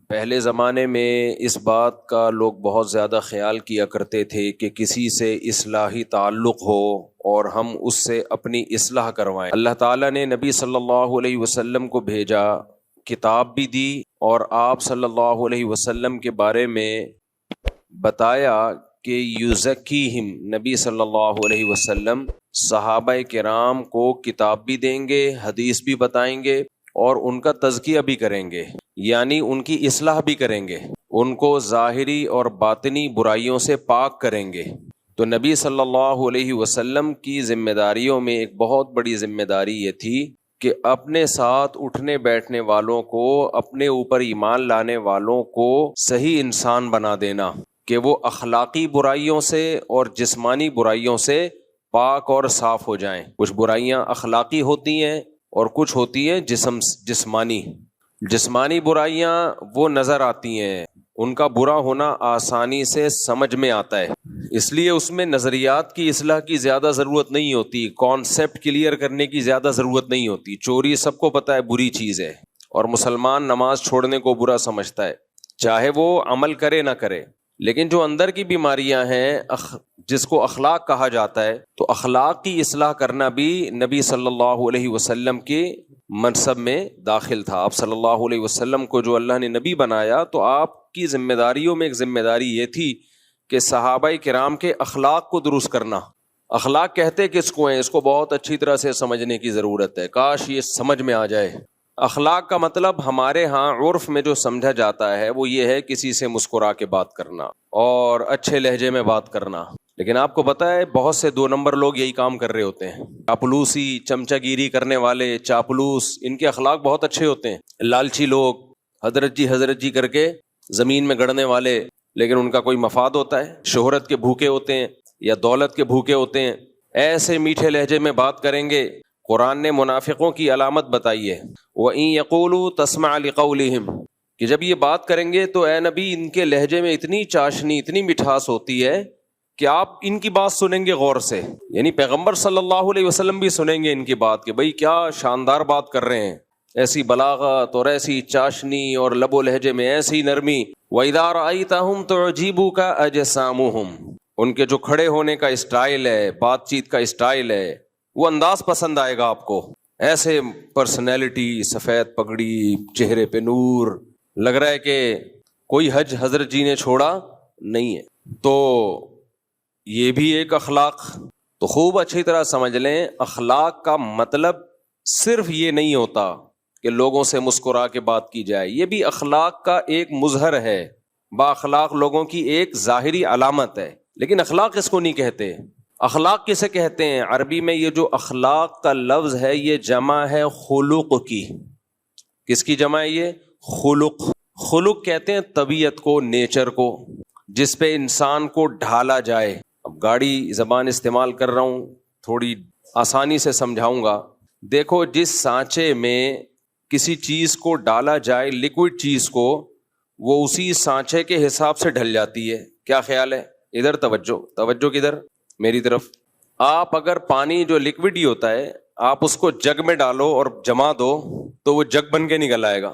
پہلے زمانے میں اس بات کا لوگ بہت زیادہ خیال کیا کرتے تھے کہ کسی سے اصلاحی تعلق ہو اور ہم اس سے اپنی اصلاح کروائیں۔ اللہ تعالیٰ نے نبی صلی اللہ علیہ وسلم کو بھیجا، کتاب بھی دی، اور آپ صلی اللہ علیہ وسلم کے بارے میں بتایا کہ یزکیہم، نبی صلی اللہ علیہ وسلم صحابہ کرام کو کتاب بھی دیں گے، حدیث بھی بتائیں گے، اور ان کا تزکیہ بھی کریں گے، یعنی ان کی اصلاح بھی کریں گے، ان کو ظاہری اور باطنی برائیوں سے پاک کریں گے۔ تو نبی صلی اللہ علیہ وسلم کی ذمہ داریوں میں ایک بہت بڑی ذمہ داری یہ تھی کہ اپنے ساتھ اٹھنے بیٹھنے والوں کو، اپنے اوپر ایمان لانے والوں کو صحیح انسان بنا دینا، کہ وہ اخلاقی برائیوں سے اور جسمانی برائیوں سے پاک اور صاف ہو جائیں۔ کچھ برائیاں اخلاقی ہوتی ہیں اور کچھ ہوتی ہیں جسمانی برائیاں وہ نظر آتی ہیں، ان کا برا ہونا آسانی سے سمجھ میں آتا ہے، اس لیے اس میں نظریات کی اصلاح کی زیادہ ضرورت نہیں ہوتی، کانسیپٹ کلیئر کرنے کی زیادہ ضرورت نہیں ہوتی۔ چوری سب کو پتہ ہے بری چیز ہے، اور مسلمان نماز چھوڑنے کو برا سمجھتا ہے، چاہے وہ عمل کرے نہ کرے۔ لیکن جو اندر کی بیماریاں ہیں، جس کو اخلاق کہا جاتا ہے، تو اخلاق کی اصلاح کرنا بھی نبی صلی اللہ علیہ وسلم کے منصب میں داخل تھا۔ آپ صلی اللہ علیہ وسلم کو جو اللہ نے نبی بنایا، تو آپ کی ذمہ داریوں میں ایک ذمہ داری یہ تھی کہ صحابہ کرام کے اخلاق کو درست کرنا۔ اخلاق کہتے کس کو ہیں، اس کو بہت اچھی طرح سے سمجھنے کی ضرورت ہے، کاش یہ سمجھ میں آ جائے۔ اخلاق کا مطلب ہمارے ہاں عرف میں جو سمجھا جاتا ہے وہ یہ ہے کسی سے مسکرا کے بات کرنا اور اچھے لہجے میں بات کرنا، لیکن آپ کو پتہ ہے بہت سے 2 نمبر لوگ یہی کام کر رہے ہوتے ہیں، چاپلوسی، چمچہ گیری کرنے والے، چاپلوس، ان کے اخلاق بہت اچھے ہوتے ہیں۔ لالچی لوگ، حضرت جی کر کے زمین میں گڑنے والے، لیکن ان کا کوئی مفاد ہوتا ہے، شہرت کے بھوکے ہوتے ہیں یا دولت کے بھوکے ہوتے ہیں، ایسے میٹھے لہجے میں بات کریں گے۔ قرآن نے منافقوں کی علامت بتائی ہے، وَإِن يَقُولُوا تَسْمَعْ لِقَوْلِهِمْ، کہ جب یہ بات کریں گے تو اے نبی ان کے لہجے میں اتنی چاشنی، اتنی مٹھاس ہوتی ہے کہ آپ ان کی بات سنیں گے غور سے، یعنی پیغمبر صلی اللہ علیہ وسلم بھی سنیں گے ان کی بات کہ بھئی کیا شاندار بات کر رہے ہیں، ایسی بلاغت اور ایسی چاشنی اور لب و لہجے میں ایسی نرمی۔ وَإِذَا رَأَيْتَهُمْ تُعْجِبُكَ أَجْسَامُهُمْ، ان کے جو کھڑے ہونے کا اسٹائل ہے، بات چیت کا اسٹائل ہے، وہ انداز پسند آئے گا آپ کو، ایسے پرسنالٹی، سفید پگڑی، چہرے پہ نور، لگ رہا ہے کہ کوئی حج حضرت جی نے چھوڑا نہیں ہے۔ تو یہ بھی ایک اخلاق، تو خوب اچھی طرح سمجھ لیں، اخلاق کا مطلب صرف یہ نہیں ہوتا کہ لوگوں سے مسکرا کے بات کی جائے، یہ بھی اخلاق کا ایک مظہر ہے، با اخلاق لوگوں کی ایک ظاہری علامت ہے، لیکن اخلاق اس کو نہیں کہتے۔ اخلاق کسے کہتے ہیں؟ عربی میں یہ جو اخلاق کا لفظ ہے یہ جمع ہے خلق کی۔ کس کی جمع ہے یہ؟ خلق۔ خلق کہتے ہیں طبیعت کو، نیچر کو، جس پہ انسان کو ڈھالا جائے۔ اب گاڑی زبان استعمال کر رہا ہوں، تھوڑی آسانی سے سمجھاؤں گا۔ دیکھو، جس سانچے میں کسی چیز کو ڈالا جائے، لیکوڈ چیز کو، وہ اسی سانچے کے حساب سے ڈھل جاتی ہے۔ کیا خیال ہے؟ ادھر توجہ کدھر؟ میری طرف۔ آپ اگر پانی جو لیکوڈ ہی ہوتا ہے، آپ اس کو جگ میں ڈالو اور جما دو تو وہ جگ بن کے نکل آئے گا۔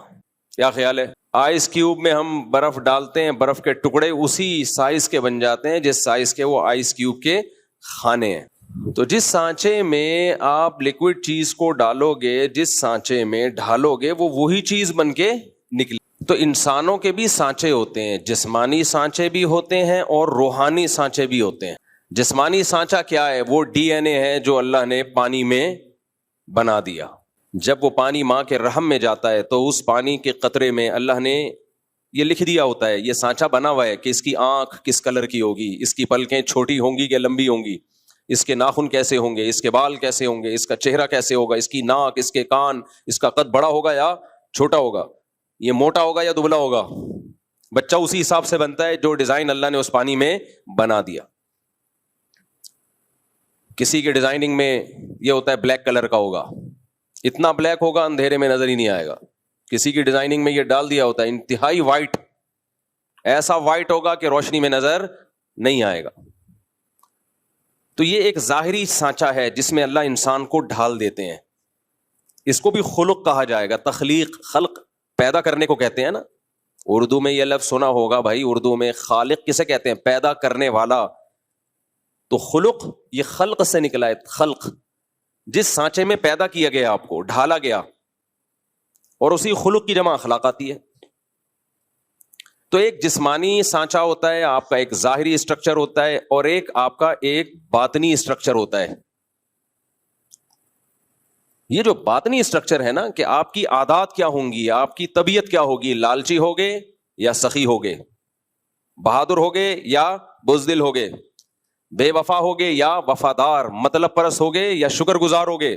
کیا خیال ہے؟ آئس کیوب میں ہم برف ڈالتے ہیں، برف کے ٹکڑے اسی سائز کے بن جاتے ہیں جس سائز کے وہ آئس کیوب کے خانے ہیں۔ تو جس سانچے میں آپ لیکوڈ چیز کو ڈالو گے، جس سانچے میں ڈھالو گے، وہ وہی چیز بن کے نکلے۔ تو انسانوں کے بھی سانچے ہوتے ہیں، جسمانی سانچے بھی ہوتے ہیں اور روحانی سانچے بھی ہوتے ہیں۔ جسمانی سانچہ کیا ہے؟ وہ ڈی این اے ہے جو اللہ نے پانی میں بنا دیا۔ جب وہ پانی ماں کے رحم میں جاتا ہے تو اس پانی کے قطرے میں اللہ نے یہ لکھ دیا ہوتا ہے، یہ سانچہ بنا ہوا ہے کہ اس کی آنکھ کس کلر کی ہوگی، اس کی پلکیں چھوٹی ہوں گی کہ لمبی ہوں گی، اس کے ناخن کیسے ہوں گے، اس کے بال کیسے ہوں گے، اس کا چہرہ کیسے ہوگا، اس کی ناک، اس کے کان، اس کا قد بڑا ہوگا یا چھوٹا ہوگا، یہ موٹا ہوگا یا دبلا ہوگا۔ بچہ اسی حساب سے بنتا ہے جو ڈیزائن اللہ نے اس پانی میں بنا دیا۔ کسی کے ڈیزائننگ میں یہ ہوتا ہے بلیک کلر کا ہوگا، اتنا بلیک ہوگا اندھیرے میں نظر ہی نہیں آئے گا۔ کسی کی ڈیزائننگ میں یہ ڈال دیا ہوتا ہے انتہائی وائٹ، ایسا وائٹ ہوگا کہ روشنی میں نظر نہیں آئے گا۔ تو یہ ایک ظاہری سانچہ ہے جس میں اللہ انسان کو ڈھال دیتے ہیں، اس کو بھی خلق کہا جائے گا۔ تخلیق، خلق پیدا کرنے کو کہتے ہیں نا، اردو میں یہ لفظ سنا ہوگا بھائی, اردو میں خالق کسے کہتے ہیں؟ پیدا کرنے والا. تو خلق یہ خلق سے نکلا ہے, خلق جس سانچے میں پیدا کیا گیا, آپ کو ڈھالا گیا, اور اسی خلق کی جمع اخلاق آتی ہے. تو ایک جسمانی سانچہ ہوتا ہے, آپ کا ایک ظاہری اسٹرکچر ہوتا ہے, اور ایک آپ کا ایک باطنی اسٹرکچر ہوتا ہے. یہ جو باطنی اسٹرکچر ہے نا, کہ آپ کی عادات کیا ہوں گی, آپ کی طبیعت کیا ہوگی, لالچی ہوگے یا سخی ہوگے, بہادر ہوگے یا بزدل ہوگے, بے وفا ہوگے یا وفادار, مطلب پرست ہوگے یا شکر گزار ہوگے,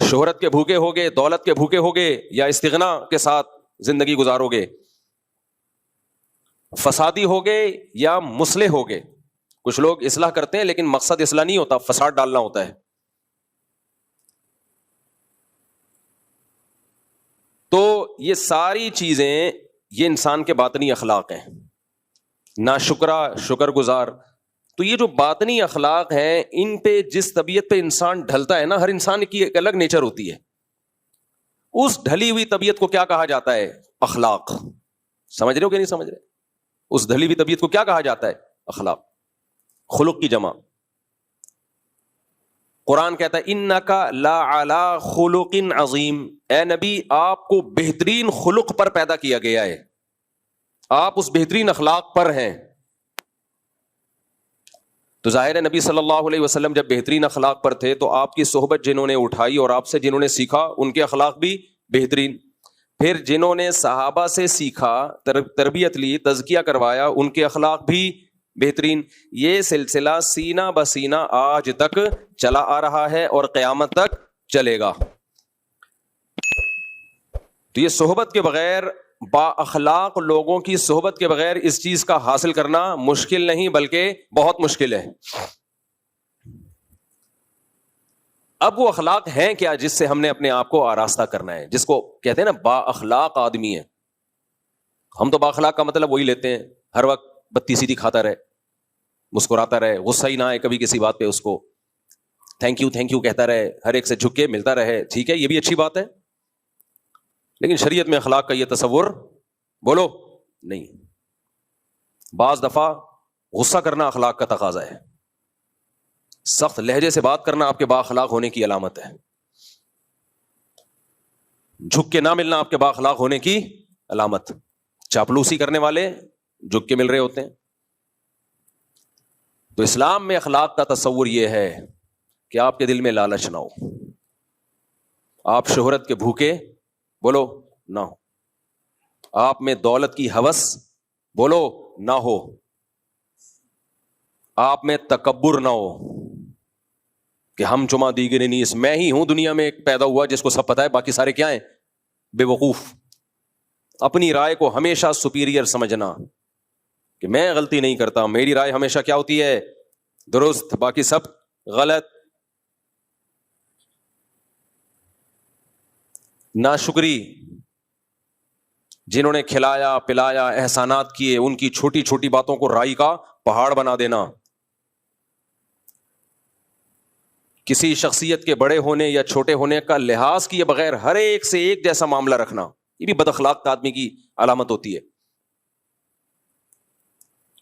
شہرت کے بھوکے ہوگے, دولت کے بھوکے ہوگے یا استغنا کے ساتھ زندگی گزارو گے, فسادی ہوگے یا مصلح ہوگے. کچھ لوگ اصلاح کرتے ہیں لیکن مقصد اصلاح نہیں ہوتا, فساد ڈالنا ہوتا ہے. تو یہ ساری چیزیں یہ انسان کے باطنی اخلاق ہیں. ناشکرا, شکر گزار. تو یہ جو باطنی اخلاق ہیں, ان پہ جس طبیعت پہ انسان ڈھلتا ہے نا, ہر انسان کی ایک الگ نیچر ہوتی ہے. اس ڈھلی ہوئی طبیعت کو کیا کہا جاتا ہے؟ اخلاق. سمجھ رہے ہو کہ نہیں سمجھ رہے؟ اس ڈھلی ہوئی طبیعت کو کیا کہا جاتا ہے؟ اخلاق. خلق کی جمع. قرآن کہتا ہے انکا لعلی خلق عظیم, اے نبی آپ کو بہترین خلق پر پیدا کیا گیا ہے, آپ اس بہترین اخلاق پر ہیں. تو ظاہر ہے نبی صلی اللہ علیہ وسلم جب بہترین اخلاق پر تھے تو آپ کی صحبت جنہوں نے اٹھائی اور آپ سے جنہوں نے سیکھا ان کے اخلاق بھی بہترین. پھر جنہوں نے صحابہ سے سیکھا, تربیت لی, تزکیہ کروایا, ان کے اخلاق بھی بہترین. یہ سلسلہ سینہ بسینہ آج تک چلا آ رہا ہے اور قیامت تک چلے گا. تو یہ صحبت کے بغیر, با اخلاق لوگوں کی صحبت کے بغیر اس چیز کا حاصل کرنا مشکل نہیں بلکہ بہت مشکل ہے. اب وہ اخلاق ہیں کیا جس سے ہم نے اپنے آپ کو آراستہ کرنا ہے, جس کو کہتے ہیں نا با اخلاق آدمی ہے. ہم تو با اخلاق کا مطلب وہی لیتے ہیں, ہر وقت بتی سیدھی کھاتا رہے, مسکراتا رہے, غصہ ہی نہ آئے کبھی کسی بات پہ, اس کو تھینک یو کہتا رہے, ہر ایک سے جھک کے ملتا رہے. ٹھیک ہے, یہ بھی اچھی بات ہے, لیکن شریعت میں اخلاق کا یہ تصور بولو نہیں. بعض دفعہ غصہ کرنا اخلاق کا تقاضا ہے, سخت لہجے سے بات کرنا آپ کے با اخلاق ہونے کی علامت ہے, جھک کے نہ ملنا آپ کے با اخلاق ہونے کی علامت. چاپلوسی کرنے والے جھک کے مل رہے ہوتے ہیں. تو اسلام میں اخلاق کا تصور یہ ہے کہ آپ کے دل میں لالچ نہ ہو, آپ شہرت کے بھوکے بولو نہ ہو, آپ میں دولت کی ہوس بولو نہ ہو, آپ میں تکبر نہ ہو کہ ہم چما دیگر نیس, میں ہی ہوں دنیا میں ایک پیدا ہوا جس کو سب پتا ہے, باقی سارے کیا ہیں بے وقوف. اپنی رائے کو ہمیشہ سپیریئر سمجھنا کہ میں غلطی نہیں کرتا, میری رائے ہمیشہ کیا ہوتی ہے درست, باقی سب غلط. ناشکری, جنہوں نے کھلایا پلایا احسانات کیے ان کی چھوٹی چھوٹی باتوں کو رائی کا پہاڑ بنا دینا. کسی شخصیت کے بڑے ہونے یا چھوٹے ہونے کا لحاظ کیے بغیر ہر ایک سے ایک جیسا معاملہ رکھنا, یہ بھی بد اخلاق آدمی کی علامت ہوتی ہے.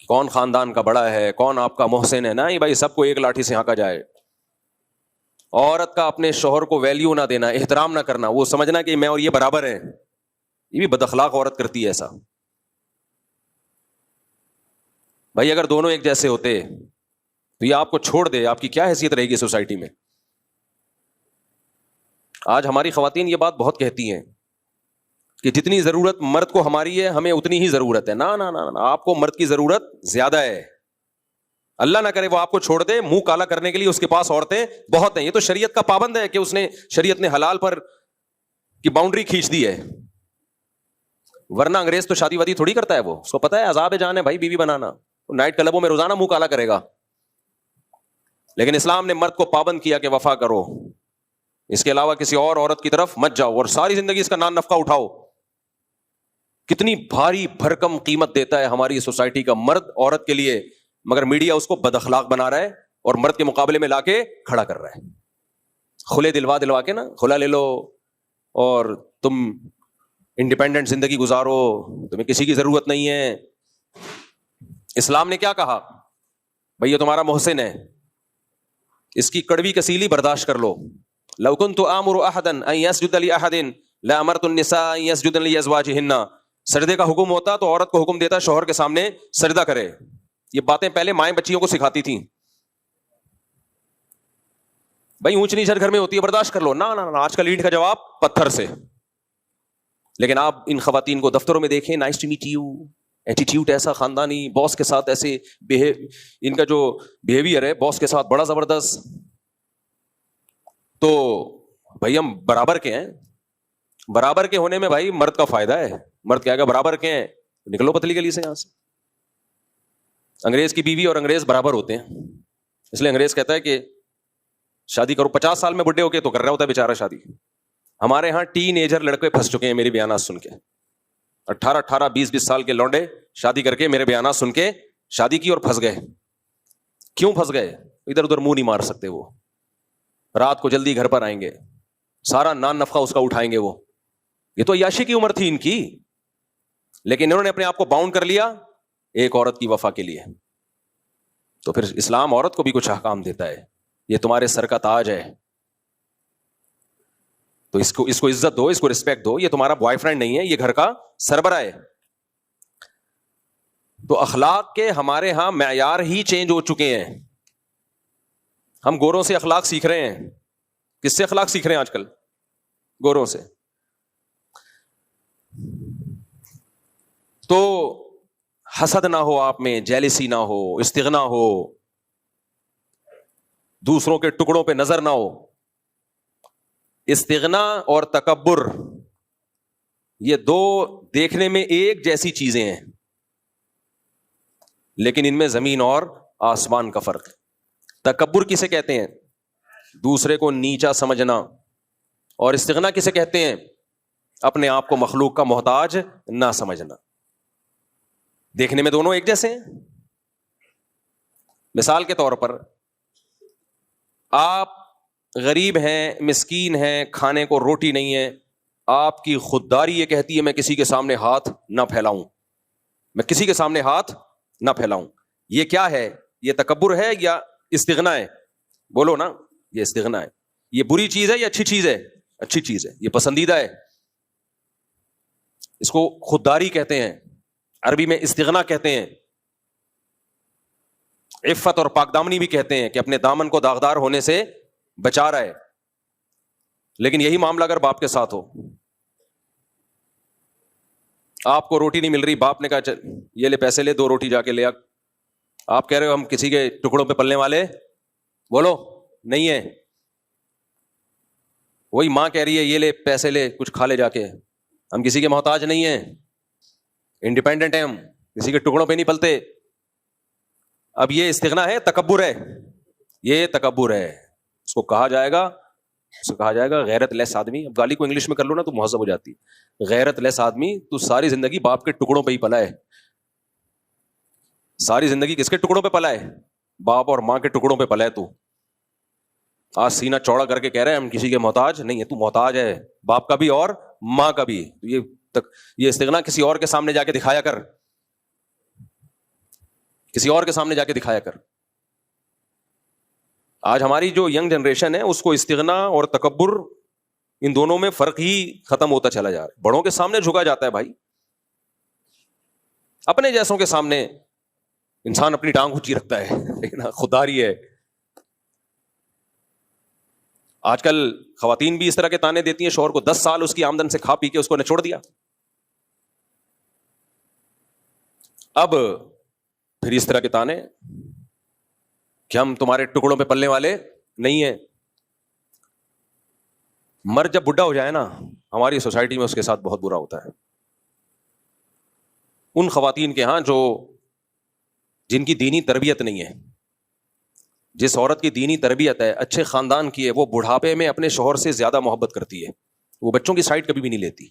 کون خاندان کا بڑا ہے, کون آپ کا محسن ہے, نہیں بھائی سب کو ایک لاٹھی سے ہانکا جائے. عورت کا اپنے شوہر کو ویلیو نہ دینا, احترام نہ کرنا, وہ سمجھنا کہ میں اور یہ برابر ہیں, یہ بھی بد اخلاق عورت کرتی ہے ایسا. بھائی اگر دونوں ایک جیسے ہوتے تو یہ آپ کو چھوڑ دے, آپ کی کیا حیثیت رہے گی سوسائٹی میں. آج ہماری خواتین یہ بات بہت کہتی ہیں کہ جتنی ضرورت مرد کو ہماری ہے ہمیں اتنی ہی ضرورت ہے. نہ نہ نہ, آپ کو مرد کی ضرورت زیادہ ہے. اللہ نہ کرے وہ آپ کو چھوڑ دے, منہ کالا کرنے کے لیے اس کے پاس عورتیں بہت ہیں. یہ تو شریعت کا پابند ہے کہ اس نے, شریعت نے حلال پر کی باؤنڈری کھینچ دی ہے, ورنہ انگریز تو شادی وادی تھوڑی کرتا ہے, وہ اس کو پتا ہے عذاب جان ہے بھائی بیوی بنانا, نائٹ کلبوں میں روزانہ منہ کالا کرے گا. لیکن اسلام نے مرد کو پابند کیا کہ وفا کرو, اس کے علاوہ کسی اور عورت کی طرف مت جاؤ, اور ساری زندگی اس کا نان نفقہ اٹھاؤ. کتنی بھاری بھرکم قیمت دیتا ہے ہماری سوسائٹی کا مرد عورت کے لیے, مگر میڈیا اس کو بد اخلاق بنا رہا ہے اور مرد کے مقابلے میں لا کے کھڑا کر رہا ہے. کھلے دلوا کے نا, کھلا لے لو اور تم انڈیپینڈنٹ زندگی گزارو, تمہیں کسی کی ضرورت نہیں ہے. اسلام نے کیا کہا؟ بھئی یہ تمہارا محسن ہے, اس کی کڑوی کسیلی برداشت کر لو. لو كنت آمر احدا ان يسجد لاحد لامرت النساء ان يسجدن لازواجهن. سجدے کا حکم ہوتا تو عورت کو حکم دیتا شوہر کے سامنے سجدہ کرے. یہ باتیں پہلے مائیں بچیوں کو سکھاتی تھیں. بھائی اونچ نیچ ہر گھر میں ہوتی ہے, برداشت کر لو. نہ آج کل اینٹ کا جواب پتھر سے. لیکن آپ ان خواتین کو دفتروں میں دیکھیں, nice to meet you, attitude ایسا خاندانی, باس کے ساتھ ایسے ان کا جو بیہیویئر ہے باس کے ساتھ بڑا زبردست. تو بھائی ہم برابر کے ہیں. برابر کے ہونے میں بھائی مرد کا فائدہ ہے. مرد کیا گا برابر کے ہیں, نکلو پتلی گلی سے یہاں سے. انگریز کی بیوی اور انگریز برابر ہوتے ہیں, اس لیے انگریز کہتا ہے کہ شادی کرو. 50 سال میں بڈھے ہو کے تو کر رہا ہوتا ہے بیچارہ شادی. ہمارے ہاں ٹین ایجر لڑکے پھنس چکے ہیں میری بیانات سن کے. 18 20 سال کے لونڈے شادی کر کے میرے بیانات سن کے شادی کی اور پھنس گئے. کیوں پھنس گئے؟ ادھر ادھر منہ نہیں مار سکتے. وہ رات کو جلدی گھر پر آئیں گے, سارا نان نفقہ اس کا اٹھائیں گے. وہ یہ تو عیاشی کی عمر تھی ان کی, لیکن انہوں نے اپنے آپ کو باؤنڈ کر لیا ایک عورت کی وفا کے لیے. تو پھر اسلام عورت کو بھی کچھ احکام دیتا ہے. یہ تمہارے سر کا تاج ہے, تو اس کو عزت دو, اس کو رسپیکٹ دو. یہ تمہارا بوائے فرینڈ نہیں ہے, یہ گھر کا سربراہ ہے. تو اخلاق کے ہمارے ہاں معیار ہی چینج ہو چکے ہیں. ہم گوروں سے اخلاق سیکھ رہے ہیں. کس سے اخلاق سیکھ رہے ہیں آج کل؟ گوروں سے. تو حسد نہ ہو آپ میں, جیلسی نہ ہو, استغنا ہو, دوسروں کے ٹکڑوں پہ نظر نہ ہو. استغنا اور تکبر یہ دو دیکھنے میں ایک جیسی چیزیں ہیں, لیکن ان میں زمین اور آسمان کا فرق ہے. تکبر کسے کہتے ہیں؟ دوسرے کو نیچا سمجھنا. اور استغنا کسے کہتے ہیں؟ اپنے آپ کو مخلوق کا محتاج نہ سمجھنا. دیکھنے میں دونوں ایک جیسے ہیں. مثال کے طور پر آپ غریب ہیں, مسکین ہیں, کھانے کو روٹی نہیں ہے. آپ کی خودداری یہ کہتی ہے میں کسی کے سامنے ہاتھ نہ پھیلاؤں, میں کسی کے سامنے ہاتھ نہ پھیلاؤں. یہ کیا ہے؟ یہ تکبر ہے یا استغنا ہے؟ بولو نا. یہ استغنا ہے. یہ بری چیز ہے یا اچھی چیز ہے؟ اچھی چیز ہے, یہ پسندیدہ ہے. اس کو خودداری کہتے ہیں, عربی میں استغنا کہتے ہیں. عفت اور پاکدامنی بھی کہتے ہیں کہ اپنے دامن کو داغدار ہونے سے بچا رہا ہے. لیکن یہی معاملہ اگر باپ کے ساتھ ہو, آپ کو روٹی نہیں مل رہی, باپ نے کہا یہ لے پیسے لے, 2 روٹی جا کے لے آ. آپ کہہ رہے ہو ہم کسی کے ٹکڑوں پہ پلنے والے, بولو نہیں ہے. وہی ماں کہہ رہی ہے یہ لے پیسے لے, کچھ کھا لے جا کے, ہم کسی کے محتاج نہیں ہیں, انڈیپینڈنٹ ہیں ہم, کسی کے ٹکڑوں پہ نہیں پلتے. اب یہ استغنا ہے, تکبر ہے. یہ تکبر ہے. اس کو کہا جائے گا, اس کو کہا جائے گا غیرت لیس آدمی. اب گالی کو انگلش میں کر لو نا تو مہذب ہو جاتی. غیرت لیس آدمی, تو ساری زندگی باپ کے ٹکڑوں پہ ہی پلا ہے. ساری زندگی کس کے ٹکڑوں پہ پلا ہے؟ باپ اور ماں کے ٹکڑوں پہ پلا ہے. تو آج سینہ چوڑا کر کے کہہ رہے ہیں ہم کسی کے محتاج نہیں ہے. تو محتاج ہے باپ کا بھی اور ماں کا بھی. یہ استغنا کسی اور کے سامنے جا کے دکھایا کر, کسی اور کے سامنے جا کے دکھایا کر. آج ہماری جو ینگ جنریشن ہے اس کو استغنا اور تکبر ان دونوں میں فرق ہی ختم ہوتا چلا جا رہا ہے. بڑوں کے سامنے جھکا جاتا ہے بھائی, اپنے جیسوں کے سامنے انسان اپنی ٹانگ اونچی رکھتا ہے, لیکن خودداری ہے. آج کل خواتین بھی اس طرح کے تانے دیتی ہیں شوہر کو, 10 سال اس کی آمدن سے کھا پی کے اس کو نچوڑ دیا. اب پھر اس طرح کے تانے کہ ہم تمہارے ٹکڑوں پہ پلنے والے نہیں ہیں. مرد جب بڈھا ہو جائے نا, ہماری سوسائٹی میں اس کے ساتھ بہت برا ہوتا ہے. ان خواتین کے ہاں جن کی دینی تربیت نہیں ہے, جس عورت کی دینی تربیت ہے, اچھے خاندان کی ہے, وہ بڑھاپے میں اپنے شوہر سے زیادہ محبت کرتی ہے. وہ بچوں کی سائڈ کبھی بھی نہیں لیتی.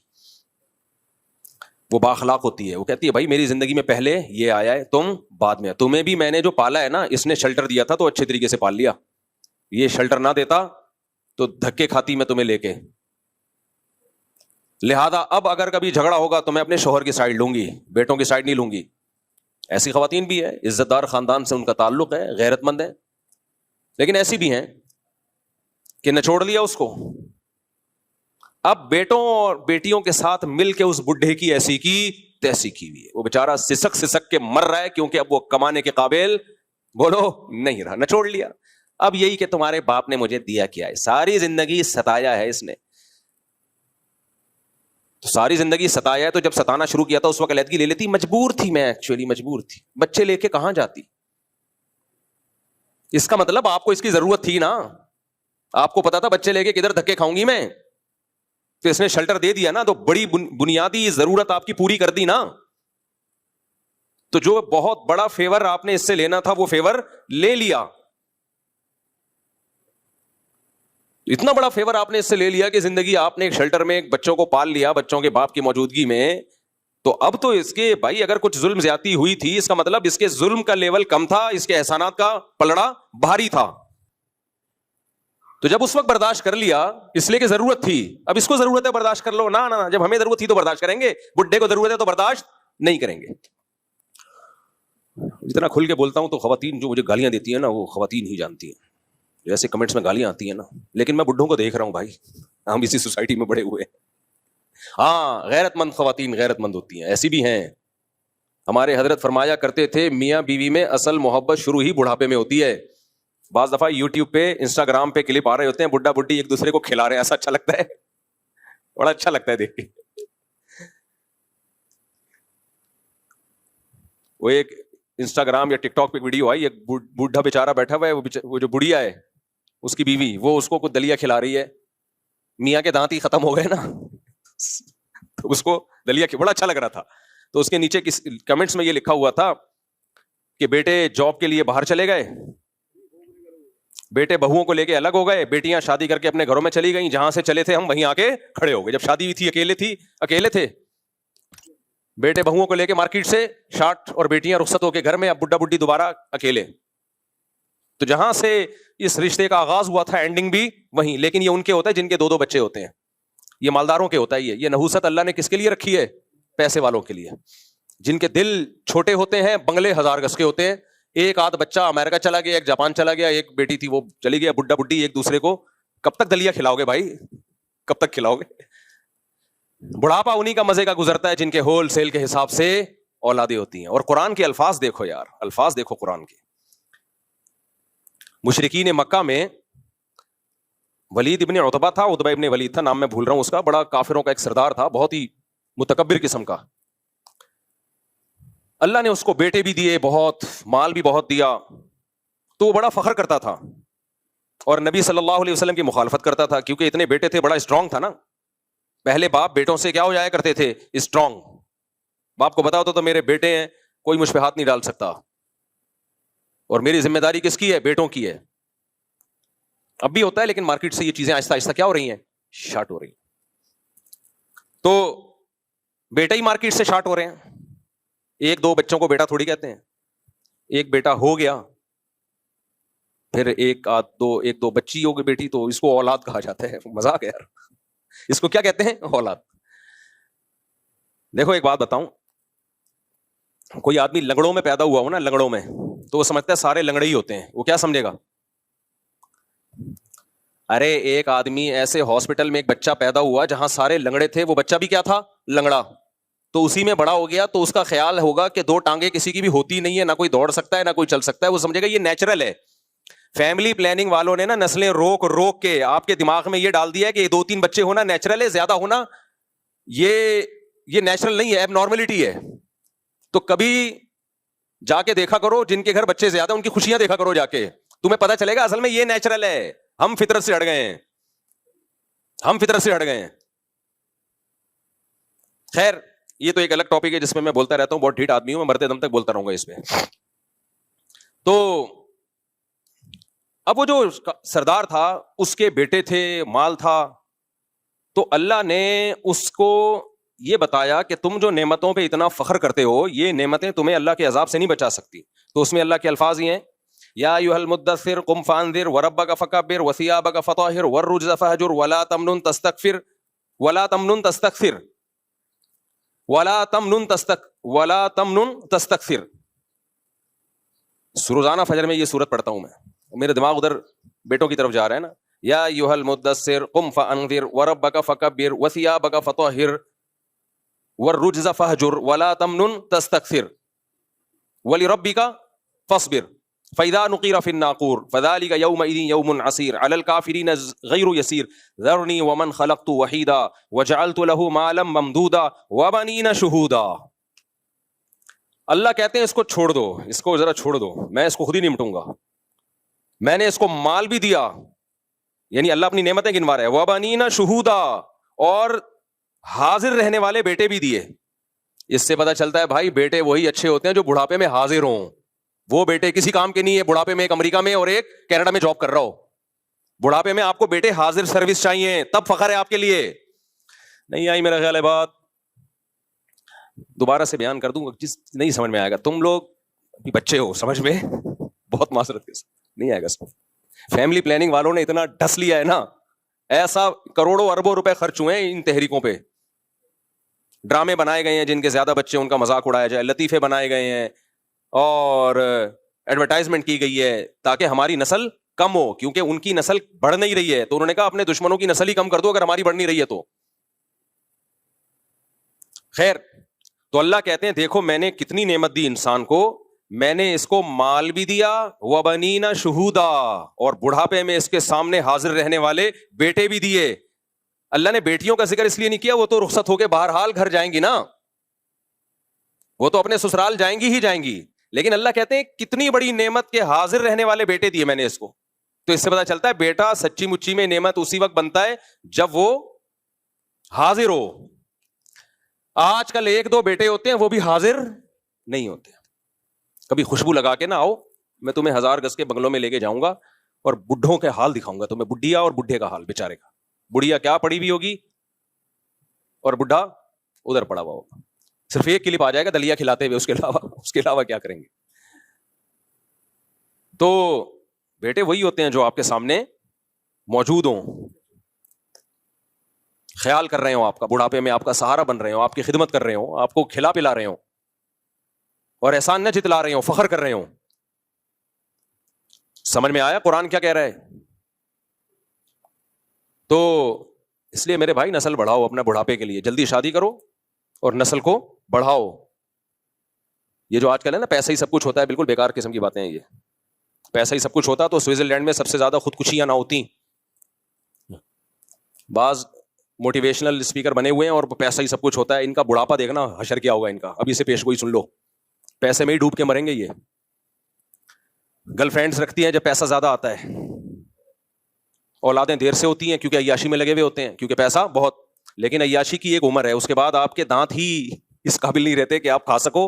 وہ بااخلاق ہوتی ہے. وہ کہتی ہے بھائی میری زندگی میں پہلے یہ آیا ہے, تم بعد میں. تمہیں بھی میں نے جو پالا ہے نا, اس نے شیلٹر دیا تھا تو اچھے طریقے سے پال لیا. یہ شیلٹر نہ دیتا تو دھکے کھاتی میں تمہیں لے کے. لہذا اب اگر کبھی جھگڑا ہوگا تو میں اپنے شوہر کی سائڈ لوں گی, بیٹوں کی سائڈ نہیں لوں گی. ایسی خواتین بھی ہے, عزت دار خاندان سے ان کا تعلق ہے, غیرت مند ہے, لیکن ایسی بھی ہیں کہ نچوڑ لیا اس کو. اب بیٹوں اور بیٹیوں کے ساتھ مل کے اس بڈھے کی ایسی کی تیسی کی ہوئی ہے, وہ بیچارہ سسک کے مر رہا ہے کیونکہ اب وہ کمانے کے قابل بولو نہیں رہا, نچوڑ لیا. اب یہی کہ تمہارے باپ نے مجھے دیا کیا ہے, ساری زندگی ستایا ہے اس نے, تو ساری زندگی ستایا ہے, تو جب ستانا شروع کیا تھا اس وقت علیحدگی لے لیتی. مجبور تھی میں, ایکچولی مجبور تھی. بچے لے کے کہاں جاتی؟ اس کا مطلب آپ کو اس کی ضرورت تھی نا, آپ کو پتا تھا بچے لے کے کدھر دھکے کھاؤں گی میں, تو اس نے شیلٹر دے دیا نا, تو بڑی بنیادی ضرورت آپ کی پوری کر دی نا. تو جو بہت بڑا فیور آپ نے اس سے لینا تھا وہ فیور لے لیا. اتنا بڑا فیور آپ نے اس سے لے لیا کہ زندگی آپ نے ایک شیلٹر میں ایک بچوں کو پال لیا بچوں کے باپ کی موجودگی میں. تو اب تو اس کے بھائی اگر کچھ ظلم زیادتی ہوئی تھی, اس کا مطلب اس کے ظلم کا لیول کم تھا, اس کے احسانات کا پلڑا بھاری تھا. تو جب اس وقت برداشت کر لیا اس لیے کہ ضرورت تھی, اب اس کو ضرورت ہے برداشت کر لو. نہ جب ہمیں ضرورت تھی تو برداشت کریں گے, بڈھے کو ضرورت ہے تو برداشت نہیں کریں گے. جتنا کھل کے بولتا ہوں تو خواتین جو مجھے گالیاں دیتی ہیں نا وہ خواتین ہی جانتی ہیں, جیسے کمنٹس میں گالیاں آتی ہیں نا, لیکن میں بڈھوں کو دیکھ رہا ہوں بھائی, ہم اسی سوسائٹی میں بڑے ہوئے. ہاں غیرت مند خواتین غیرت مند ہوتی ہیں, ایسی بھی ہیں. ہمارے حضرت فرمایا کرتے تھے میاں بیوی میں اصل محبت شروع ہی بڑھاپے میں ہوتی ہے. بعض دفعہ یوٹیوب پہ انسٹاگرام پہ کلپ آ رہے ہوتے ہیں, بڈھا بڈھی ایک دوسرے کو کھلا رہے ہیں, ایسا اچھا لگتا ہے, بڑا اچھا لگتا ہے دیکھ کے. وہ ایک انسٹاگرام یا ٹک ٹاک پہ ویڈیو آئی, ایک بوڑھا بیچارہ بیٹھا ہوا ہے, وہ جو بڑھیا ہے اس کی بیوی, وہ اس کو کچھ دلیا کھلا رہی ہے. میاں کے دانت ہی ختم ہو گئے نا, تو اس کو دلیا بڑا اچھا لگ رہا تھا. تو اس کے نیچے کمنٹس میں یہ لکھا ہوا تھا کہ بیٹے جاب کے لیے باہر چلے گئے, بیٹے بہوؤں کو لے کے الگ ہو گئے, بیٹیاں شادی کر کے اپنے گھروں میں چلی گئیں, جہاں سے چلے تھے ہم وہیں آ کے کھڑے ہو گئے. جب شادی ہوئی تھی اکیلے تھے, بیٹے بہوؤں کو لے کے مارکیٹ سے شارٹ اور بیٹیاں رخصت ہو کے گھر میں, اب بڈھا بڈھی دوبارہ اکیلے. تو جہاں سے اس رشتے کا آغاز ہوا تھا اینڈنگ بھی وہیں. لیکن یہ ان کے ہوتا ہے جن کے 2 بچے ہوتے ہیں, یہ مالداروں کے ہوتا ہے. یہ نحوست اللہ نے کس کے لیے رکھی ہے؟ پیسے والوں کے لیے. جن کے دل چھوٹے ہوتے ہیں, بنگلے 1000 گز کے ہوتے ہیں. ایک آدھ بچہ امریکہ چلا گیا, ایک جاپان چلا گیا, ایک بیٹی تھی وہ چلی گیا, بڈھا بڈھی ایک دوسرے کو کب تک دلیا کھلاؤ گے بھائی, کب تک کھلاؤ گے؟ بڑھاپا انہی کا مزے کا گزرتا ہے جن کے ہول سیل کے حساب سے اولادیں ہوتی ہیں. اور قرآن کے الفاظ دیکھو یار, الفاظ دیکھو قرآن کے. مشرکین مکہ میں ولید ابن عتبہ تھا, عتبہ ابن ولید تھا, نام میں بھول رہا ہوں اس کا, بڑا کافروں کا ایک سردار تھا, بہت ہی متکبر قسم کا. اللہ نے اس کو بیٹے بھی دیے, بہت مال بھی بہت دیا, تو وہ بڑا فخر کرتا تھا اور نبی صلی اللہ علیہ وسلم کی مخالفت کرتا تھا, کیونکہ اتنے بیٹے تھے, بڑا اسٹرانگ تھا نا. پہلے باپ بیٹوں سے کیا ہو جایا کرتے تھے؟ اسٹرانگ. باپ کو بتا ہوتا تو میرے بیٹے ہیں, کوئی مجھ پہ ہاتھ نہیں ڈال سکتا, اور میری ذمہ داری کس کی ہے؟ بیٹوں کی ہے. اب بھی ہوتا ہے, لیکن مارکیٹ سے یہ چیزیں آہستہ آہستہ کیا ہو رہی ہیں؟ شارٹ ہو رہی ہیں. تو بیٹا ہی مارکیٹ سے شارٹ ہو رہے ہیں. 1-2 بچوں کو بیٹا تھوڑی کہتے ہیں. ایک بیٹا ہو گیا, پھر ایک دو بچی ہو گئی بیٹی, تو اس کو اولاد کہا جاتا ہے. مذاق ہے یار, اس کو کیا کہتے ہیں؟ اولاد. دیکھو ایک بات بتاؤں, کوئی آدمی لنگڑوں میں پیدا ہوا ہو نا, لنگڑوں میں, تو وہ سمجھتا ہے سارے لنگڑے ہی ہوتے ہیں. وہ کیا سمجھے گا؟ ارے ایک آدمی ایسے ہاسپٹل میں ایک بچہ پیدا ہوا جہاں سارے لنگڑے تھے, وہ بچہ بھی کیا تھا؟ لنگڑا. تو اسی میں بڑا ہو گیا, تو اس کا خیال ہوگا کہ 2 ٹانگیں کسی کی بھی ہوتی نہیں ہے, نہ کوئی دوڑ سکتا ہے نہ کوئی چل سکتا ہے. وہ سمجھے گا یہ نیچرل ہے. فیملی پلاننگ والوں نے نا نسلیں روک کے آپ کے دماغ میں یہ ڈال دیا ہے کہ 2-3 بچے ہونا نیچرل ہے, زیادہ ہونا یہ نیچرل نہیں ہے, ایب نارملٹی ہے. تو کبھی جا کے دیکھا کرو جن کے گھر بچے زیادہ, ان کی خوشیاں دیکھا کرو جا کے, تمہیں پتا چلے گا اصل میں یہ نیچرل ہے. ہم فطرت سے ہٹ گئے ہیں, ہم فطرت سے ہٹ گئے ہیں. خیر یہ تو ایک الگ ٹاپک ہے جس میں میں بولتا رہتا ہوں, بہت ڈھیٹ آدمی ہوں میں, مرتے دم تک بولتا رہوں گا اس پہ. تو اب وہ جو سردار تھا اس کے بیٹے تھے, مال تھا, تو اللہ نے اس کو یہ بتایا کہ تم جو نعمتوں پہ اتنا فخر کرتے ہو, یہ نعمتیں تمہیں اللہ کے عذاب سے نہیں بچا سکتی. تو اس میں اللہ کے الفاظ ہی ہیں, یا ایھا المدثر قم فانذر وربک فکبر وثیابک فطہر والرجز فہجر ولا تمنن تستکثر ولا تمنن تستكثر ولا تمنن تستكثر. روزانہ فجر میں یہ سورت پڑھتا ہوں میں, میرا دماغ ادھر بیٹوں کی طرف جا رہا ہے نا. یا ایھا المدثر قم فانذر وربک فکبر وثیابک فطہر والرجز فہجر ولا تمنن تستكثر ولربک فاصبر فإذا نقر في الناقور فذلك يومئذ يوم عسير على الكافرين غير يسير ذرني ومن خلقت وحيدا وجعلت له مالا ممدودا وبنين شهودا. اللہ کہتے ہیں اس کو چھوڑ دو, اس کو ذرا چھوڑ دو, میں اس کو خود ہی نمٹوں گا. میں نے اس کو مال بھی دیا, یعنی اللہ اپنی نعمتیں گنوا رہا ہے. وبنین شہودا, اور حاضر رہنے والے بیٹے بھی دیے. اس سے پتہ چلتا ہے بھائی بیٹے وہی اچھے ہوتے ہیں جو بڑھاپے میں حاضر ہوں. وہ بیٹے کسی کام کے نہیں ہے, بڑھاپے میں ایک امریکہ میں اور ایک کینیڈا میں جاب کر رہا ہو. بڑھاپے میں آپ کو بیٹے حاضر سروس چاہیے, تب فخر ہے آپ کے لیے. نہیں آئی میرا خیال ہے بات, دوبارہ سے بیان کر دوں گا, جس نہیں سمجھ میں آئے گا. تم لوگ ابھی بچے ہو, سمجھ میں بہت معذرت کے ساتھ نہیں آئے گا سمجھ. فیملی پلاننگ والوں نے اتنا ڈس لیا ہے نا, ایسا کروڑوں اربوں روپے خرچ ہوئے ہیں ان تحریکوں پہ. ڈرامے بنائے گئے ہیں جن کے زیادہ بچے ان کا مذاق اڑایا جائے, لطیفے بنائے گئے ہیں, اور ایڈورٹائزمنٹ کی گئی ہے تاکہ ہماری نسل کم ہو, کیونکہ ان کی نسل بڑھ نہیں رہی ہے. تو انہوں نے کہا اپنے دشمنوں کی نسل ہی کم کر دو اگر ہماری بڑھ نہیں رہی ہے تو. خیر, تو اللہ کہتے ہیں دیکھو میں نے کتنی نعمت دی انسان کو, میں نے اس کو مال بھی دیا, وبنین شہودا, اور بڑھاپے میں اس کے سامنے حاضر رہنے والے بیٹے بھی دیے. اللہ نے بیٹیوں کا ذکر اس لیے نہیں کیا, وہ تو رخصت ہو کے بہرحال گھر جائیں گی نا, وہ تو اپنے سسرال جائیں گی ہی جائیں گی. لیکن اللہ کہتے ہیں کتنی بڑی نعمت کے حاضر رہنے والے بیٹے دیے میں نے اس کو. تو اس سے پتا چلتا ہے بیٹا سچی مچی میں نعمت اسی وقت بنتا ہے جب وہ حاضر ہو. آج کل ایک دو بیٹے ہوتے ہیں وہ بھی حاضر نہیں ہوتے. کبھی خوشبو لگا کے نہ آؤ, میں تمہیں 1000 گز کے بنگلوں میں لے کے جاؤں گا اور بڈھوں کے حال دکھاؤں گا تمہیں, بڈھیا اور بڈھے کا حال بیچارے کا. بڑھیا کیا پڑی ہوئی ہوگی اور بڈھا ادھر پڑا ہوا ہوگا, صرف ایک کلپ آ جائے گا دلیا کھلاتے ہوئے, اس کے علاوہ کیا کریں گے. تو بیٹے وہی ہوتے ہیں جو آپ کے سامنے موجود ہوں, خیال کر رہے ہوں آپ کا, بڑھاپے میں آپ کا سہارا بن رہے ہوں, آپ کی خدمت کر رہے ہوں, آپ کو کھلا پلا رہے ہوں, اور احسان نہ جتلا رہے ہوں, فخر کر رہے ہوں. سمجھ میں آیا قرآن کیا کہہ رہا ہے؟ تو اس لیے میرے بھائی نسل بڑھاؤ اپنا بڑھاپے کے لیے, جلدی شادی کرو اور نسل کو بڑھاؤ. یہ جو آج کل ہے نا پیسہ ہی سب کچھ ہوتا ہے, بالکل بیکار قسم کی باتیں ہیں یہ. پیسہ ہی سب کچھ ہوتا تو سوئٹزرلینڈ میں سب سے زیادہ خودکشیاں نہ ہوتی. بعض موٹیویشنل اسپیکر بنے ہوئے ہیں اور پیسہ ہی سب کچھ ہوتا ہے. ان کا بڑھاپا دیکھنا حشر کیا ہوگا ان کا, ابھی سے پیش گوئی سن لو, پیسے میں ہی ڈوب کے مریں گے یہ. گرل فرینڈز رکھتی ہیں جب پیسہ زیادہ آتا ہے, اولادیں دیر سے ہوتی ہیں کیونکہ عیاشی میں لگے ہوئے ہوتے ہیں, کیونکہ پیسہ بہت. لیکن عیاشی کی ایک عمر ہے, اس کے بعد آپ کے دانت ہی اس قابل نہیں رہتے کہ آپ کھا سکو,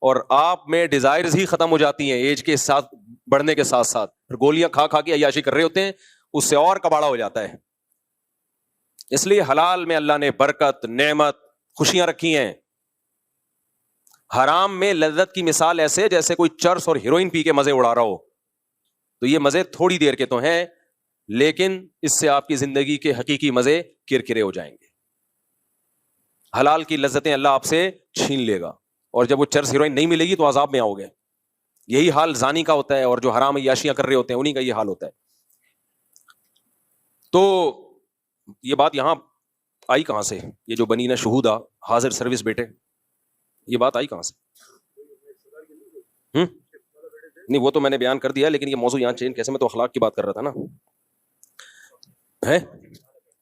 اور آپ میں ڈیزائرز ہی ختم ہو جاتی ہیں ایج کے ساتھ بڑھنے کے ساتھ ساتھ. پھر گولیاں کھا کھا کے عیاشی کر رہے ہوتے ہیں, اس سے اور کباڑا ہو جاتا ہے. اس لیے حلال میں اللہ نے برکت, نعمت, خوشیاں رکھی ہیں. حرام میں لذت کی مثال ایسے جیسے کوئی چرس اور ہیروئن پی کے مزے اڑا رہا ہو. تو یہ مزے تھوڑی دیر کے تو ہیں, لیکن اس سے آپ کی زندگی کے حقیقی مزے کرکرے ہو جائیں گے. حلال کی لذتیں اللہ آپ سے چھین لے گا, اور جب وہ چرس ہیروئن نہیں ملے گی تو عذاب میں آؤ گے. یہی حال زانی کا ہوتا ہے, اور جو حرام عیاشیاں کر رہے ہوتے ہیں انہی کا یہ حال ہوتا ہے. تو یہ بات یہاں آئی کہاں سے, یہ جو بنی نا شہودا حاضر سروس بیٹے, یہ بات آئی کہاں سے؟ نہیں وہ تو میں نے بیان کر دیا, لیکن یہ موضوع یہاں چینج کیسے, میں تو اخلاق کی بات کر رہا تھا نا. ہے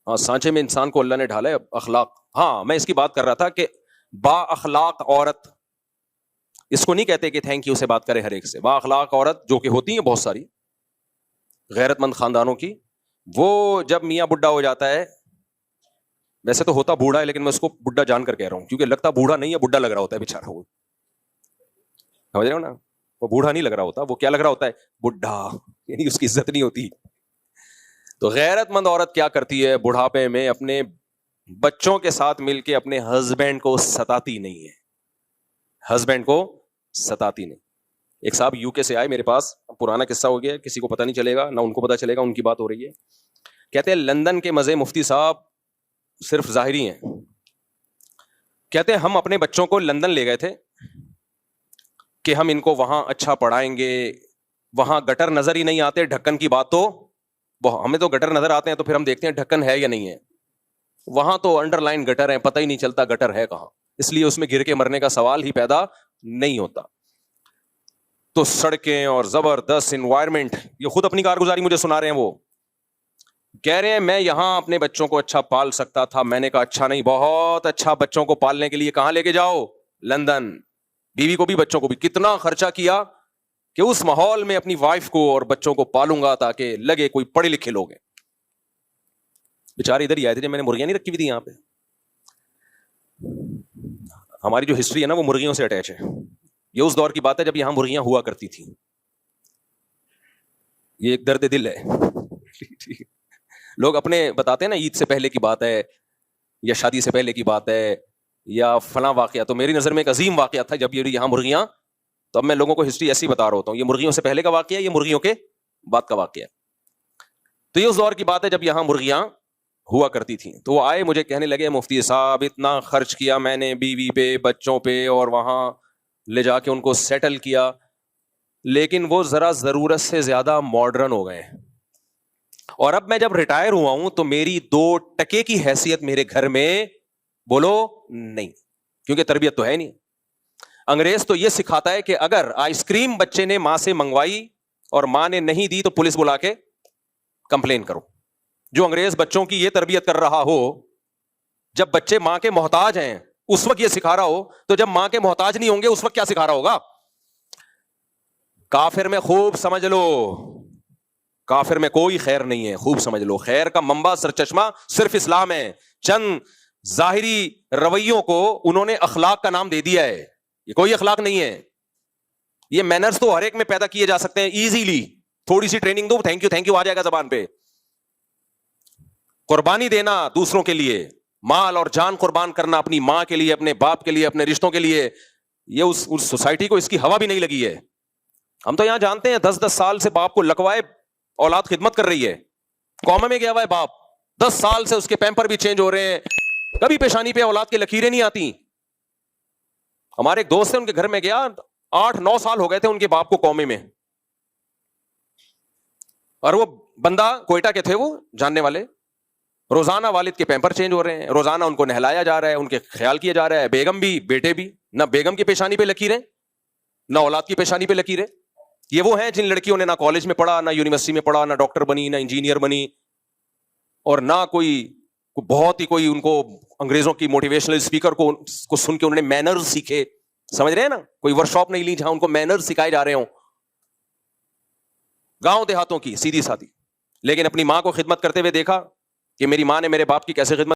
ہاں, سانچے میں انسان کو اللہ نے ڈھالا ہے اخلاق. ہاں میں اس کی بات کر رہا تھا کہ با اخلاق عورت, اس کو نہیں کہتے کہ تھینک یو سے بات کرے ہر ایک سے. با اخلاق عورت جو کہ ہوتی ہیں بہت ساری غیرت مند خاندانوں کی, وہ جب میاں بڈھا ہو جاتا ہے, ویسے تو ہوتا بوڑھا ہے لیکن میں اس کو بڈھا جان کر کہہ رہا ہوں کیونکہ لگتا بوڑھا نہیں ہے, بڈھا لگ رہا ہوتا ہے بیچارہ. وہ سمجھ رہے ہو نا, وہ بوڑھا نہیں لگ رہا ہوتا, وہ کیا لگ رہا ہوتا ہے, بڈھا, یعنی اس کی عزت نہیں ہوتی. تو غیرت مند عورت کیا کرتی ہے بڑھاپے میں, اپنے بچوں کے ساتھ مل کے اپنے ہسبینڈ کو ستاتی نہیں ہے, ہسبینڈ کو ستاتی نہیں. ایک صاحب یو کے سے آئے میرے پاس, پرانا قصہ ہو گیا, کسی کو پتہ نہیں چلے گا, نہ ان کو پتہ چلے گا, ان کی بات ہو رہی ہے. کہتے ہیں لندن کے مزے مفتی صاحب صرف ظاہری ہیں. کہتے ہیں ہم اپنے بچوں کو لندن لے گئے تھے کہ ہم ان کو وہاں اچھا پڑھائیں گے, وہاں گٹر نظر ہی نہیں آتے, ڈھکن کی بات تو ہمیں تو گٹر نظر آتے ہیں تو پھر ہم دیکھتے ہیں ڈھکن ہے یا نہیں ہے, وہاں تو انڈر لائن گٹر ہے, پتہ ہی نہیں چلتا گٹر ہے کہاں, اس لیے اس میں گر کے مرنے کا سوال ہی پیدا نہیں ہوتا. تو سڑکیں اور زبردست انوائرمنٹ, یہ خود اپنی کارگزاری مجھے سنا رہے ہیں, وہ کہہ رہے ہیں میں یہاں اپنے بچوں کو اچھا پال سکتا تھا. میں نے کہا اچھا نہیں, بہت اچھا, بچوں کو پالنے کے لیے کہاں لے کے جاؤ؟ لندن. بیوی کو بھی بچوں کو بھی کتنا خرچہ کیا کہ اس ماحول میں اپنی وائف کو اور بچوں کو پالوں گا تاکہ لگے کوئی پڑھے لکھے لوگ ہیں. بیچارے ادھر ہی آئے تھے جب میں نے مرغیاں نہیں رکھی ہوئی تھی یہاں پہ. ہماری جو ہسٹری ہے نا وہ مرغیوں سے اٹیچ ہے. یہ اس دور کی بات ہے جب یہاں مرغیاں ہوا کرتی تھیں. یہ ایک درد دل ہے. لوگ اپنے بتاتے ہیں نا عید سے پہلے کی بات ہے یا شادی سے پہلے کی بات ہے یا فلاں واقعہ, تو میری نظر میں ایک عظیم واقعہ تھا جب یہ یہاں مرغیاں, تو اب میں لوگوں کو ہسٹری ایسی بتا رہا ہوتا ہوں, یہ مرغیوں سے پہلے کا واقعہ ہے, یہ مرغیوں کے بعد کا واقعہ ہے. تو یہ اس دور کی بات ہے جب یہاں مرغیاں ہوا کرتی تھیں. تو وہ آئے مجھے کہنے لگے مفتی صاحب اتنا خرچ کیا میں نے بیوی پہ, بچوں پہ, اور وہاں لے جا کے ان کو سیٹل کیا, لیکن وہ ذرا ضرورت سے زیادہ ماڈرن ہو گئے, اور اب میں جب ریٹائر ہوا ہوں تو میری 2% کی حیثیت میرے گھر میں بولو نہیں, کیونکہ تربیت تو ہے نہیں. انگریز تو یہ سکھاتا ہے کہ اگر آئس کریم بچے نے ماں سے منگوائی اور ماں نے نہیں دی تو پولیس بلا کے کمپلین کرو. جو انگریز بچوں کی یہ تربیت کر رہا ہو, جب بچے ماں کے محتاج ہیں اس وقت یہ سکھا رہا ہو, تو جب ماں کے محتاج نہیں ہوں گے اس وقت کیا سکھا رہا ہوگا؟ کافر میں خوب سمجھ لو, کافر میں کوئی خیر نہیں ہے, خوب سمجھ لو. خیر کا منبع سرچشمہ صرف اسلام ہے. چند ظاہری رویوں کو انہوں نے اخلاق کا نام دے دیا ہے, یہ کوئی اخلاق نہیں ہے. یہ مینرز تو ہر ایک میں پیدا کیے جا سکتے ہیں ایزیلی, تھوڑی سی ٹریننگ دو, تھینک یو آ جائے گا زبان پہ. قربانی دینا دوسروں کے لیے, مال اور جان قربان کرنا اپنی ماں کے لیے, اپنے باپ کے لیے, اپنے رشتوں کے لیے, یہ اس سوسائٹی کو اس کی ہوا بھی نہیں لگی ہے. ہم تو یہاں جانتے ہیں 10 سال سے باپ کو لکوائے اولاد خدمت کر رہی ہے, قوم میں گیا ہوا ہے باپ, 10 سال سے اس کے پیمپر بھی چینج ہو رہے ہیں, کبھی پیشانی پہ اولاد کی لکیریں نہیں آتی. ہمارے ایک دوست ہیں, ان کے گھر میں گیا, 8-9 سال ہو گئے تھے ان کے باپ کو قومے میں, اور وہ بندہ کوئٹہ کے تھے, وہ جاننے والے, روزانہ والد کے پیمپر چینج ہو رہے ہیں, روزانہ ان کو نہلایا جا رہا ہے, ان کے خیال کیا جا رہا ہے, بیگم بھی بیٹے بھی, نہ بیگم کی پیشانی پہ لکیریں نہ اولاد کی پیشانی پہ لکیریں. یہ وہ ہیں جن لڑکیوں نے نہ کالج میں پڑھا, نہ یونیورسٹی میں پڑھا, نہ ڈاکٹر بنی, نہ انجینئر بنی, اور نہ کوئی بہت ہی کوئی ان کو انگریزوں کی موٹیویشنل اسپیکر کو سن کے انہوں نے مینرز سیکھے. سمجھ رہے ہیں نا, کوئی ورکشاپ نہیں لی جہاں ان کو مینرز سکھائے جا رہے ہوں, گاؤں دیہاتوں کی سیدھی سادھی. لیکن اپنی ماں کو خدمت کرتے ہوئے دیکھا کہ میری ماں نے میرے باپ کی کیسے خدمت